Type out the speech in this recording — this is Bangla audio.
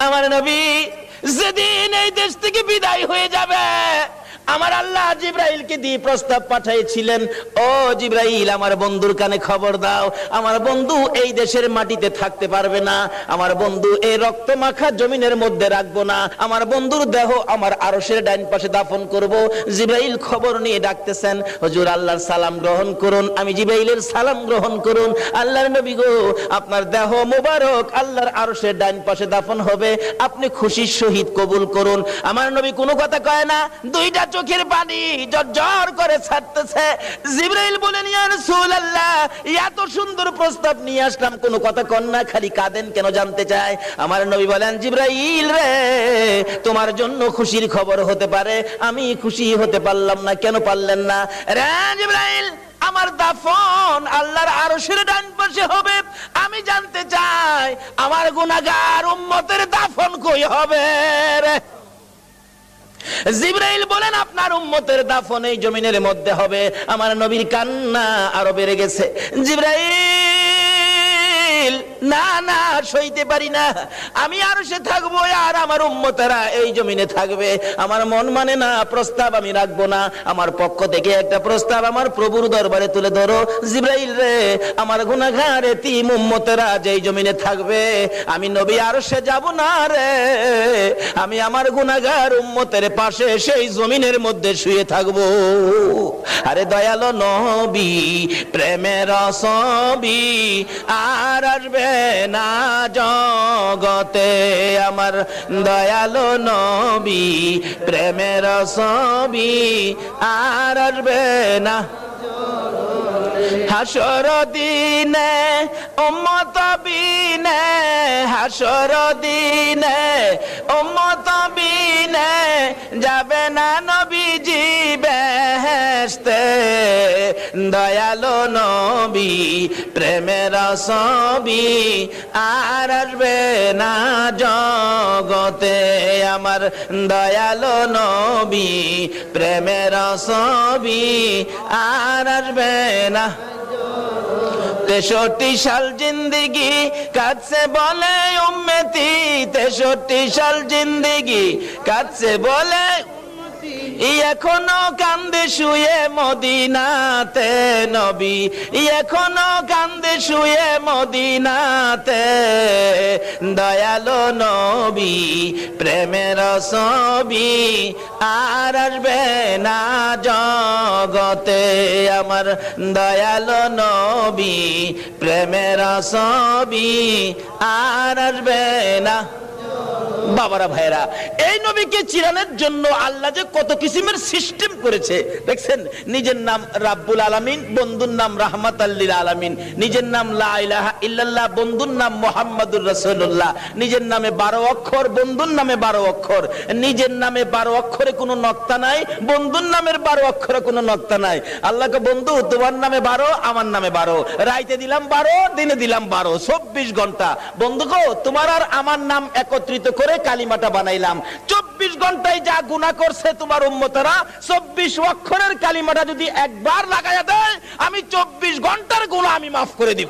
আমার নবী যেদিন এই দেশ থেকে বিদায় হয়ে যাবে, আমার আল্লাহ জিব্রাইলকে দিয়ে প্রস্তাব পাঠিয়েছিলেন, ও জিব্রাইল আমার বন্ধুর কানে খবর দাও, আমার বন্ধু এই দেশের মাটিতে থাকতে পারবে না, আমার বন্ধু এই রক্ত মাখা জমিনের মধ্যে রাখবো না, আমার বন্ধুর দেহ আমার আরশের ডাইন পাশে দাফন করব। জিব্রাইল খবর নিয়ে ডাকতেছেন, হুজুর আল্লাহর সালাম গ্রহণ করুন। আমি জিব্রাইলের সালাম গ্রহণ করুন। আল্লাহর নবী গো, আপনার দেহ মোবারক আল্লাহর আরশের ডাইন পাশে দাফন হবে, আপনি খুশির সহিত কবুল করুন। আমার নবী কোনো কথা কয় না, দুইটা চোখের পানি জর্জর করে ছাড়তেছে। জিবরাইল বলেন, ইয়া রাসূলুল্লাহ, এত সুন্দর প্রস্তাব নিয়ে আসলাম, কোনো কথা কন না, খালি কাঁদেন কেন জানতে চাই। আমার নবী বলেন, জিবরাইল রে, তোমার জন্য খুশির খবর হতে পারে, আমি খুশি হতে পারলাম না। কেন পারলেন না? রে জিবরাইল, আমার দাফন আল্লাহর আরশের ডান পাশে হবে, আমি জানতে চাই আমার গুনাহগার উম্মতের দাফন কই হবে রে? জিবরাইল বলেন, আপনার উম্মতের দাফন এই জমিনের মধ্যে হবে। আমার নবীর কান্না আরো বেড়ে গেছে। জিবরাইল, না না, সইতে পারি না, আমি আরশে থাকবো আর আমার উম্মতেরা এই জমিনে থাকবে। আমার মন মানে না, প্রস্তাব আমি রাখবো না। আমার পক্ষ থেকে একটা প্রস্তাব আমার প্রভুর দরবারে তুলে ধরো। জিবরাইল রে, আমার গুনাহগার এতিম উম্মতেরা যেই জমিনে থাকবে, আমি নবী আরশে যাব না রে, আমি আমার গুনাহগার উম্মতের পাশে সেই জমিনের মধ্যে শুয়ে থাকবো। আরে দয়ালো নবী, প্রেমের ছবি আর আসবে না জগতে, আমার দয়ালো নবী, প্রেমের ছবি আর আসবে না। হাসর দিনে উম্মত বিনে, হাসর দিনে উম্মত বিনে যাবে না নবীজি বেহেশতে। দয়ালো নবী, প্রেমের ছবি আর আসবে না জগতে, আমার দয়ালো নবী, প্রেমের ছবি আর আসবে না। 63 সাল জিন্দেগি কাটছে বলে উম্মতি, 63 সাল জিন্দেগি কাটছে বলে, এখনো কান্দে শুয়ে মদিনাতে নবী, এখনো কান্দে শুয়ে মদিনাতে। দয়ালো নবী, প্রেমের ছবি আর আসবে না জগতে, আমার দয়ালো নবী, প্রেমের ছবি আর আসবে না। বাবারা ভাইরা, এই নবীকে চিরানোর জন্য আল্লাহ যে কত কিসিমের সিস্টেম করেছে দেখছেন। নিজের নাম রাব্বুল আলামিন, বন্ধুর নাম রাহমাতাল লিল আলামিন, নিজের নাম লা ইলাহা ইল্লাল্লাহ, বন্ধুর নাম মুহাম্মাদুর রাসূলুল্লাহ, নিজের নামে 12 অক্ষর, বন্ধুর নামে 12 অক্ষর, নিজের নামে 12 অক্ষরে কোনো নক্তা নাই, বন্ধুর নামের 12 অক্ষরে কোনো নক্তা নাই। আল্লাহকে বন্ধু, তোমার নামে 12, আমার নামে 12, রাইতে দিলাম 12, দিনে দিলাম 12, 24 ঘন্টা। বন্ধু গো, তোমার আর আমার নাম একত্রিত করে কালিমাটা বানাইলাম। 24 ঘন্টায় যা গুনাহ করছে তোমার উম্মতেরা, 24 অক্ষরের কালিমাটা যদি একবার লাগায়া দেয়, আমি 24 ঘন্টার গুনাহ আমি মাফ করে দিব।